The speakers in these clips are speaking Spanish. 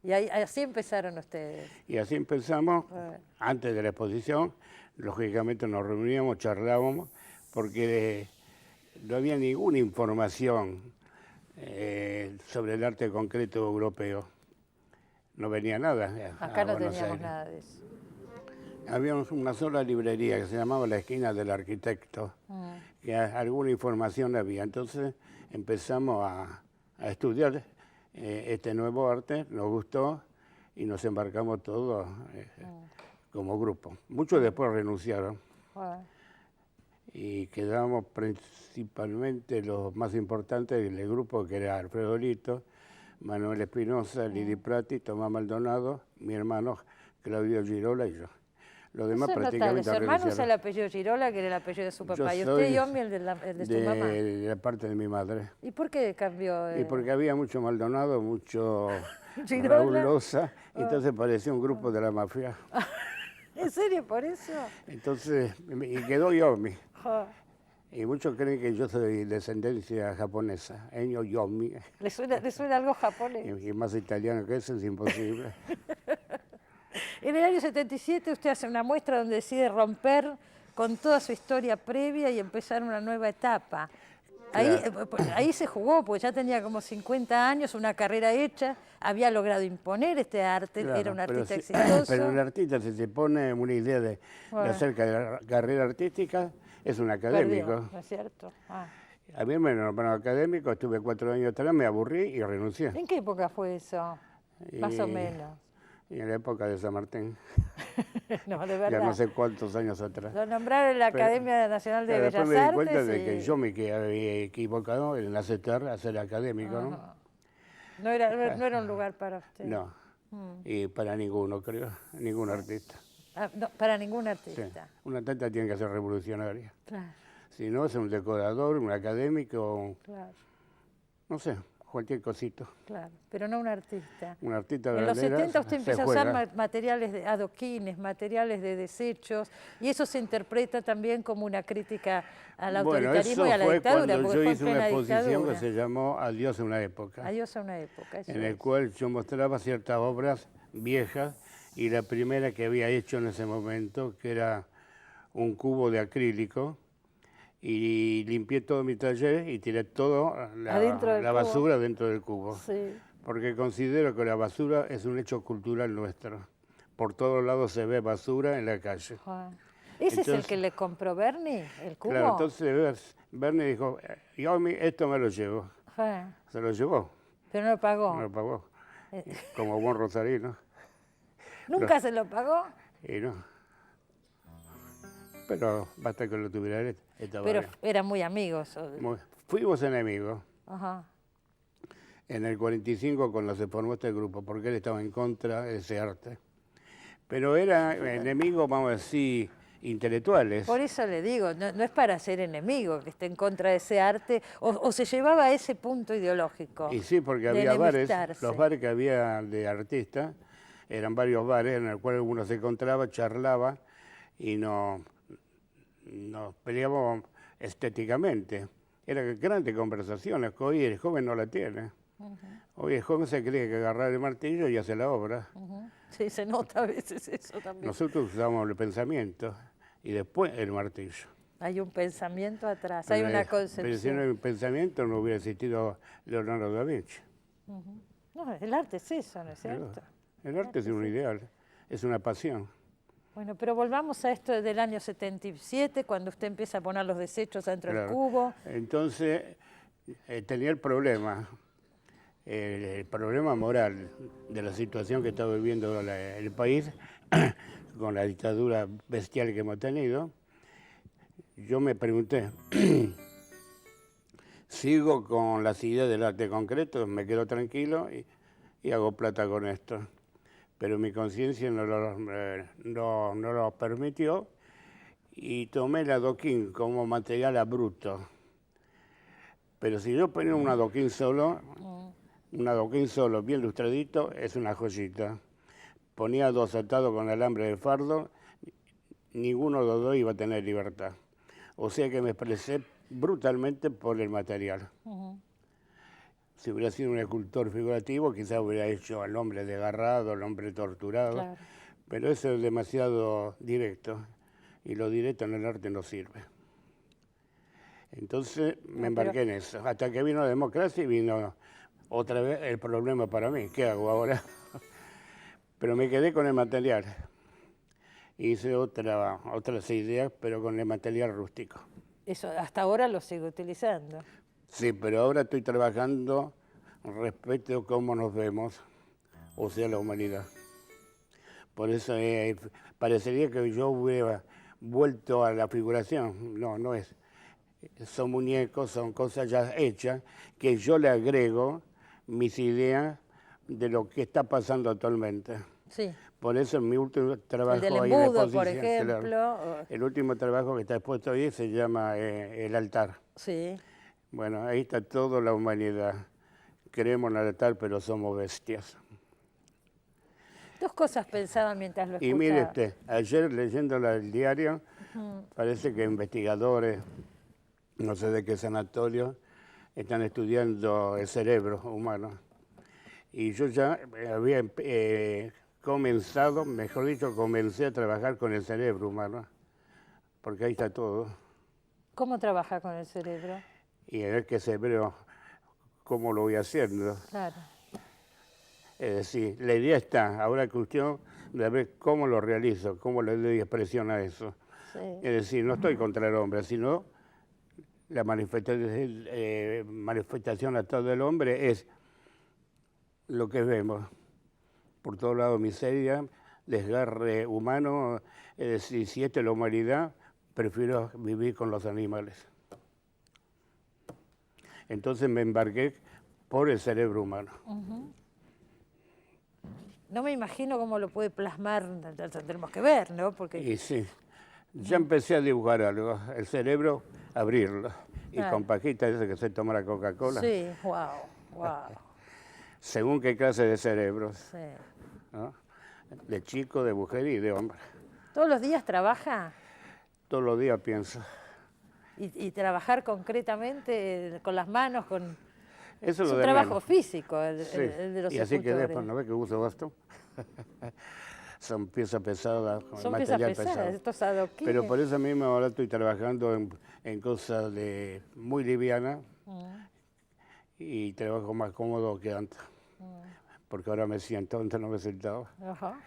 Y ahí, así empezaron ustedes. Y así empezamos, antes de la exposición, lógicamente nos reuníamos, charlábamos, porque no había ninguna información sobre el arte concreto europeo. No venía nada Acá a no Buenos teníamos Aires. nada de eso. Había una sola librería que se llamaba La Esquina del Arquitecto, que alguna información había. Entonces empezamos a estudiar este nuevo arte, nos gustó y nos embarcamos todos como grupo. Muchos después renunciaron y quedamos principalmente los más importantes del grupo, que era Alfredo Lito, Manuel Espinosa, Lili Prati, Tomás Maldonado, mi hermano Claudio Girola y yo. Los demás Eso es notable. prácticamente Su hermano usa el renunciaron. apellido Girola, que era el apellido de su papá. Yo Y soy usted, Yomi, el de su mamá. de la parte de mi madre. ¿Y por qué cambió? Y porque había mucho Maldonado, mucho Girola. Raúl Loza, entonces parecía un grupo de la mafia. ¿En serio, por eso? Entonces, y quedó Yomi. Ah. Y muchos creen que yo soy de descendencia japonesa, Ennio Yomi. ¿Le suena algo japonés? Y más italiano que eso es imposible. En el año 77 usted hace una muestra donde decide romper con toda su historia previa y empezar una nueva etapa. Ahí se jugó, porque ya tenía como 50 años, una carrera hecha, había logrado imponer este arte, Claro, era un artista sí, exitoso. pero el artista, si se pone una idea de hacer carrera artística, es un académico. Perdió, ¿no es cierto? A mí me nombraron académico, estuve 4 años atrás, me aburrí y renuncié. ¿En qué época fue eso? Más o menos. Y en la época de San Martín. No, de verdad. Ya no sé cuántos años atrás. Lo nombraron en la Academia Nacional de Bellas Después me di cuenta Artes. de que yo me había equivocado en aceptar a ser académico, ¿no? No era un lugar para usted. No, y para ninguno, creo, ningún artista. No, para ningún Sí. artista. Un artista tiene que ser revolucionario. Claro, Si no, es un decorador, un académico, claro, no sé, cualquier cosito. claro. Pero no un artista. Un artista En los verdadero 70 usted se empieza a juega. usar materiales de adoquines, materiales de desechos, y eso se interpreta también como una crítica al autoritarismo y a la fue dictadura, cuando porque yo fue en hice una plena exposición dictadura. que se llamó Adiós a una época, Adiós a una época. Eso en el es. cual yo mostraba ciertas obras viejas y la primera que había hecho en ese momento, que era un cubo de acrílico, y limpié todo mi taller y tiré todo Adentro del la cubo. basura dentro del cubo. Sí. Porque considero que la basura es un hecho cultural nuestro. Por todos lados se ve basura en la calle. ¿Ese es el Entonces, que le compró Bernie, el cubo? Claro, entonces Bernie dijo, Yomi, esto me lo llevo. Se lo llevó, Pero no lo pagó. no lo pagó. Como buen rosarino. ¿Nunca se lo pagó? Y no. Pero basta que lo tuviera él, estaba Pero bien. eran muy amigos. Fuimos enemigos. Ajá. En el 45 cuando se formó este grupo, porque él estaba en contra de ese arte. Pero era enemigos, vamos a decir, intelectuales. Por eso le digo, no es para ser enemigo que esté en contra de ese arte, o se llevaba a ese punto ideológico. Y sí, porque de había bares, enemistarse. los bares que había de artistas, eran varios bares en los cuales uno se encontraba, charlaba y nos peleábamos estéticamente. Eran grandes conversaciones, que hoy el joven no la tiene. Hoy el joven se cree que agarrar el martillo y hace la obra. Sí, se nota a veces eso también. Nosotros usamos el pensamiento y después el martillo. Hay un pensamiento atrás, hay una Pero si no concepción. hay un pensamiento no hubiera existido Leonardo da Vinci. No, el arte es eso, ¿no es cierto? El arte es un ideal, es una pasión. Bueno, pero volvamos a esto del año 77, cuando usted empieza a poner los desechos dentro del Claro. cubo. Entonces tenía el problema moral de la situación que está viviendo el país con la dictadura bestial que hemos tenido. Yo me pregunté, ¿sigo con las ideas del arte concreto? ¿Me quedo tranquilo y hago plata con esto? Pero mi conciencia no lo permitió y tomé el adoquín como material abrupto. Pero si yo ponía un adoquín solo, bien lustradito, es una joyita. Ponía dos atados con alambre de fardo, ninguno de los dos iba a tener libertad. O sea que me expresé brutalmente por el material. Si hubiera sido un escultor figurativo, quizás hubiera hecho al hombre desgarrado, al hombre torturado, Claro. pero eso es demasiado directo, y lo directo en el arte no sirve. Entonces me embarqué en eso, hasta que vino la democracia y vino otra vez el problema para mí. ¿Qué hago ahora? Pero me quedé con el material. Hice otras ideas, pero con el material rústico. Eso hasta ahora lo sigo utilizando. Sí, pero ahora estoy trabajando respecto a cómo nos vemos, o sea, la humanidad. Por eso parecería que yo hubiera vuelto a la figuración. No, no es. Son muñecos, son cosas ya hechas, que yo le agrego mis ideas de lo que está pasando actualmente. Sí. Por eso en mi último trabajo... El del ahí en la embudo, por exposición, ejemplo. claro, el último trabajo que está expuesto ahí se llama El altar. Sí. Bueno, ahí está toda la humanidad. Creemos en el altar, pero somos bestias. Dos cosas pensaba mientras lo escuchaba. Y mire ayer leyendo el diario, parece que investigadores, no sé de qué sanatorio, están estudiando el cerebro humano. Y yo ya había comenzado, mejor dicho, comencé a trabajar con el cerebro humano, porque ahí está todo. ¿Cómo trabaja con el cerebro? Y a ver qué cerebro, cómo lo voy haciendo. Claro. Es decir, la idea está, ahora cuestión de ver cómo lo realizo, cómo le doy expresión a eso. Sí. Es decir, no estoy contra el hombre, sino la manifestación actual del hombre es lo que vemos. Por todos lados, miseria, desgarre humano. Es decir, si esta es la humanidad, prefiero vivir con los animales. Entonces me embarqué por el cerebro humano. No me imagino cómo lo puede plasmar, tenemos que ver, ¿no? Porque... Y sí, ya empecé a dibujar algo, el cerebro, abrirlo. Y con pajita ese que se toma la Coca-Cola. Sí, wow, wow. Según qué clase de cerebros. Sí. ¿No? De chico, de mujer y de hombre. ¿Todos los días trabaja? Todos los días pienso. Y trabajar concretamente con las manos, Eso es lo un de trabajo menos. físico, el Sí. de los Y así que escultores. después, ¿no ves que uso bastón? Son piezas pesadas, con Son material piezas pesadas, pesado. estos adoquines. Pero por eso mismo ahora estoy trabajando en cosas muy livianas y trabajo más cómodo que antes. Porque ahora me siento, antes no me sentaba. Ajá.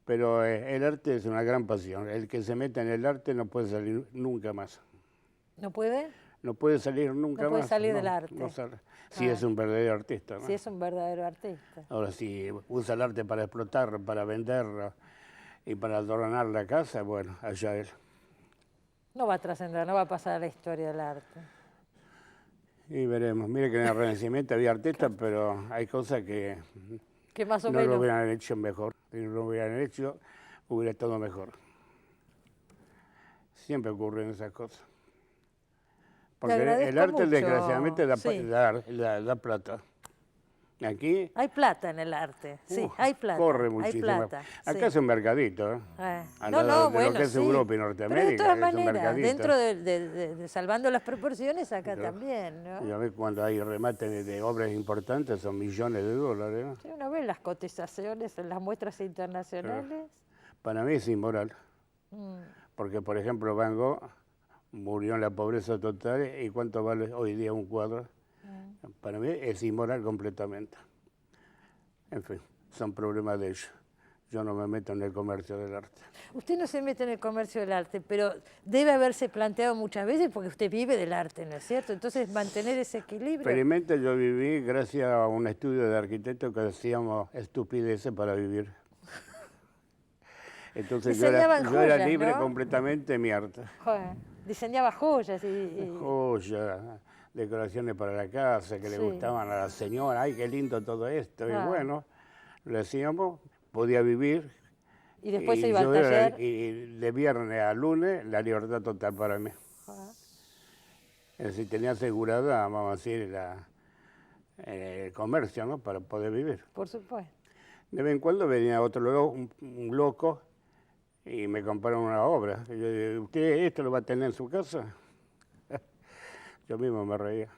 Pero el arte es una gran pasión. El que se mete en el arte no puede salir nunca más. ¿No puede? No puede salir nunca más. No puede salir del arte. No sale. Si es un verdadero artista, ¿no? Si es un verdadero artista. Ahora, si usa el arte para explotar, para venderlo y para adornar la casa, bueno, allá él. No va a trascender, no va a pasar a la historia del arte. Y veremos. Mire que en el Renacimiento había artistas, pero hay cosas que más o no menos lo hubieran hecho mejor. Si no lo hubieran hecho, hubiera estado mejor. Siempre ocurren esas cosas. Porque el arte, mucho. desgraciadamente, Sí. da plata. Aquí... Hay plata en el arte, sí, hay plata. Corre muchísimo. Hay plata, Acá sí. es un mercadito, ¿eh? Bueno, lo que es sí. Europa y Pero de Norteamérica, todas es un maneras, mercadito. dentro de salvando las proporciones, acá Claro. también, ¿no? Ya ves, cuando hay remates de obras importantes, son millones de dólares, ¿no? Sí, uno ve las cotizaciones en las muestras internacionales. Para mí es inmoral. Porque, por ejemplo, Van Gogh murió en la pobreza total. ¿Y cuánto vale hoy día un cuadro? Para mí es inmoral completamente. En fin, son problemas de ellos. Yo no me meto en el comercio del arte. Usted no se mete en el comercio del arte, pero debe haberse planteado muchas veces porque usted vive del arte, ¿no es cierto? Entonces, mantener ese equilibrio. Felizmente yo viví gracias a un estudio de arquitectos que hacíamos estupideces para vivir. Entonces yo era joyas, libre ¿no? completamente en mi arte. Joder, diseñaba joyas y... Joyas, decoraciones para la casa que le gustaban a la señora. ¡Ay, qué lindo todo esto! Y bueno, lo hacíamos, podía vivir. Y después se iba al taller. Y de viernes a lunes, la libertad total para mí. Es decir, tenía asegurada, vamos a decir, el comercio, ¿no? Para poder vivir. Por supuesto. De vez en cuando venía otro un loco y me compraron una obra. Y yo digo, ¿usted esto lo va a tener en su casa? Yo mismo me reía.